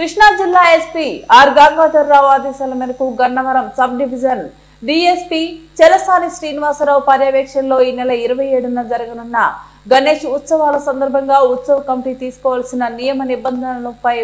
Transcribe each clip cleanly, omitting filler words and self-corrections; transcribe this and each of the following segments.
కృష్ణా జిల్లా SP R Gangadhar Rao ఆదేశాల మేరకు Gannavaram sub division DSP Chalasani Srinivasa Rao పర్యవేక్షణలో ఈ నెల 27న జరగనున్న గణేష్ ఉత్సవాల సందర్భంగా ఉత్సవ కమిటీ తీసుకోవాల్సిన నియమ నిబంధనలపై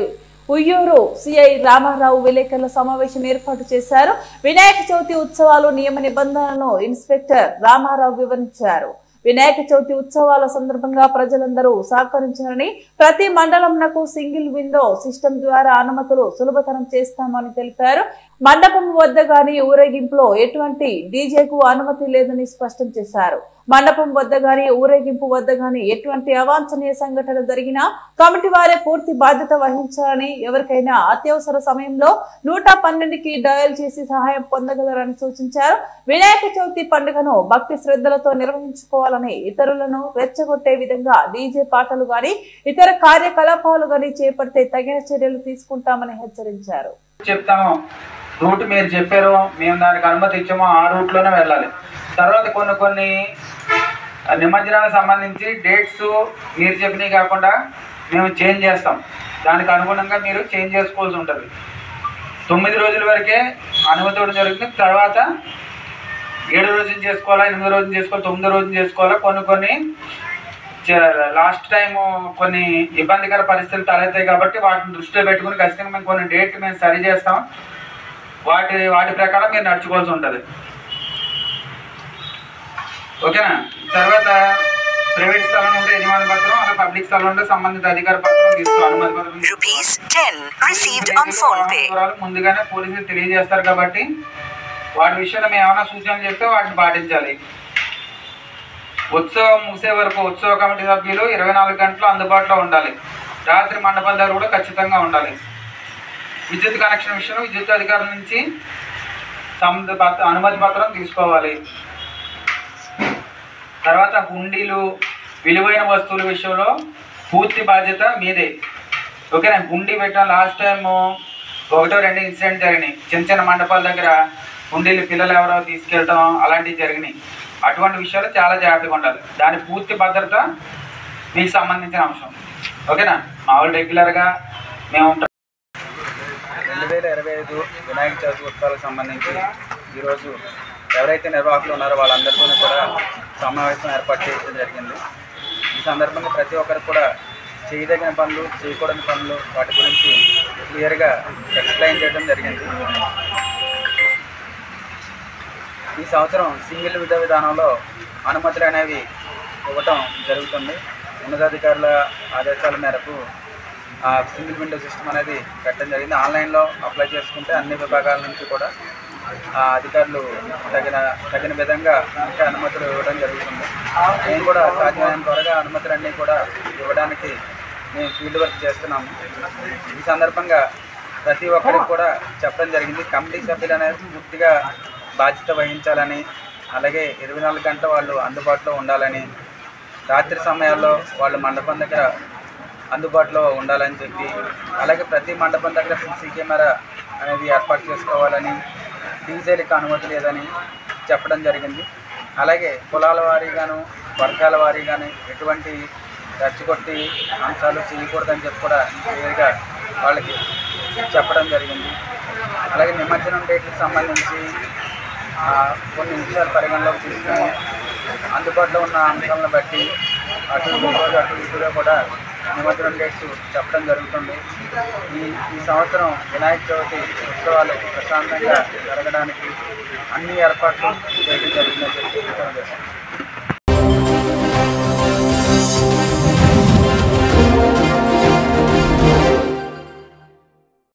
ఉయ్యూరు సిఐ రామారావు విలేకరుల సమావేశం ఏర్పాటు చేశారు. వినాయక చవితి ఉత్సవాలు నియమ నిబంధనలను ఇన్స్పెక్టర్ రామారావు వివరించారు. వినాయక చవితి ఉత్సవాల సందర్భంగా ప్రజలందరూ సహకరించాలని, ప్రతి మండలంనకు సింగిల్ విండో సిస్టమ్ ద్వారా అనుమతులు సులభతరం చేస్తామని తెలిపారు. మండపం వద్ద గాని ఊరేగింపులో ఎటువంటి డీజేకు అనుమతి లేదని స్పష్టం చేశారు. మండపం వద్ద గాని ఊరేగింపు వద్ద గాని ఎటువంటి అవాంఛనీయ సంఘటన జరిగినా కమిటీ వారే పూర్తి బాధ్యత వహించాలని, ఎవరికైనా అత్యవసర సమయంలో 112కి డయల్ చేసి సహాయం పొందగలరని సూచించారు. వినాయక చవితి పండుగను భక్తి శ్రద్ధలతో నిర్వహించుకోవాలని, ఇతరులను రెచ్చగొట్టే విధంగా డీజే పాటలు గాని ఇతర కార్యకలాపాలు గాని చేపడితే తగిన చర్యలు తీసుకుంటామని హెచ్చరించారు. చెప్తాము రూట్ మీరు చెప్పారు, మేము దానికి అనుమతి ఇచ్చామో ఆ రూట్లోనే వెళ్ళాలి. తర్వాత కొన్ని నిమజ్జనాలకు సంబంధించి డేట్స్ మీరు చెప్పినవి కాకుండా మేము చేంజ్ చేస్తాం. దానికి అనుగుణంగా మీరు చేంజ్ చేసుకోవాల్సి ఉంటుంది. 9 రోజుల వరకే అనుమతి ఇవ్వడం జరుగుతుంది. తర్వాత 7 రోజులు చేసుకోవాలా, 8 రోజులు చేసుకోవాలి, 9 రోజులు చేసుకోవాలా. కొన్ని లాస్ట్ టైం కొన్ని ఇబ్బందికర పరిస్థితులు తలెత్తాయి కాబట్టి వాటిని దృష్టిలో పెట్టుకుని ఖచ్చితంగా మేము కొన్ని డేట్ మేము సరి చేస్తాం. వాటి ప్రకారం మీరు నడుచుకోవాల్సి ఉంటుంది. ఓకేనా? తర్వాత ప్రైవేట్ స్థలం ఉంటే యజమాని పత్రం, అలా పబ్లిక్ స్థలం ఉంటే సంబంధిత అధికార పత్రం తీసుకో అనుమతి పత్రం ముందుగానే పోలీసులు తెలియజేస్తారు కాబట్టి వాటి విషయంలో మేము ఏమైనా సూచనలు చెప్తే వాటిని పాటించాలి. ఉత్సవం ముగిసే వరకు ఉత్సవ కమిటీ సభ్యులు 24 గంటలు అందుబాటులో ఉండాలి. రాత్రి మండపం దగ్గర కూడా ఖచ్చితంగా ఉండాలి. విద్యుత్ కనెక్షన్ విషయంలో విద్యుత్ అధికారుల నుంచి అనుమతి పత్రం తీసుకోవాలి. తర్వాత హుండీలు, విలువైన వస్తువుల విషయంలో పూర్తి బాధ్యత మీదే. ఓకేనా? హుండీ పెట్టాం. లాస్ట్ టైం 1-2 ఇన్సిడెంట్ జరిగినాయి. చిన్న మండపాల దగ్గర హుండీలు పిల్లలు ఎవరో తీసుకెళ్ళటం అలాంటివి జరిగినాయి. అటువంటి విషయాలు చాలా జాగ్రత్తగా ఉండాలి. దాని పూర్తి భద్రత మీకు సంబంధించిన అంశం. ఓకేనా? మామూలు రెగ్యులర్గా మేము 2025 వినాయక చవితి ఉత్సవాలకు సంబంధించి ఈరోజు ఎవరైతే నిర్వాహకులు ఉన్నారో వాళ్ళందరితో కూడా సమావేశం ఏర్పాటు చేయడం జరిగింది. ఈ సందర్భంగా ప్రతి ఒక్కరికి కూడా చేయదగిన పనులు, చేయకూడని పనులు వాటి గురించి క్లియర్గా ఎక్స్ప్లెయిన్ చేయడం జరిగింది. ఈ సంవత్సరం సింగిల్ విధానంలో అనుమతులు అనేవి ఇవ్వటం జరుగుతుంది. ఉన్నతాధికారుల ఆదేశాల మేరకు సింగిల్ విండో సిస్టమ్ అనేది పెట్టడం జరిగింది. ఆన్లైన్లో అప్లై చేసుకుంటే అన్ని విభాగాల నుంచి కూడా అధికారులు తగిన విధంగా ఇంకా అనుమతులు ఇవ్వడం జరుగుతుంది. మేము కూడా సాధ్యమైన త్వరగా అనుమతులన్నీ కూడా ఇవ్వడానికి మేము ఫీల్డ్ వర్క్ చేస్తున్నాము. ఈ సందర్భంగా ప్రతి ఒక్కరికి కూడా చెప్పడం జరిగింది. కమిటీ సభ్యులు అనేది పూర్తిగా బాధ్యత వహించాలని, అలాగే 24 గంటలు వాళ్ళు అందుబాటులో ఉండాలని, రాత్రి సమయాల్లో వాళ్ళు మండపం దగ్గర అందుబాటులో ఉండాలని చెప్పి, అలాగే ప్రతి మండపం దగ్గర సీసీ కెమెరా అనేది ఏర్పాటు చేసుకోవాలని, డీజేలకు అనుమతి లేదని చెప్పడం జరిగింది. అలాగే కులాల వారీగాను వర్గాల వారీగాను ఎటువంటి రెచ్చగొట్టి అంశాలు చేయకూడదని చెప్పి కూడా క్లియర్గా వాళ్ళకి చెప్పడం జరిగింది. అలాగే నిమజ్జనం డేట్లకు సంబంధించి కొన్ని విషయాలు పరిగణలోకి తీసుకుని అందుబాటులో ఉన్న అంశాలను బట్టి అటు ఇటుగా కూడా నిమజ్జనం డేట్స్ చెప్పడం జరుగుతుంది. ఈ సంవత్సరం వినాయక చవితి ఉత్సవాలు ప్రశాంతంగా జరగడానికి అన్ని ఏర్పాట్లు చేయడం జరిగిందని చెప్పి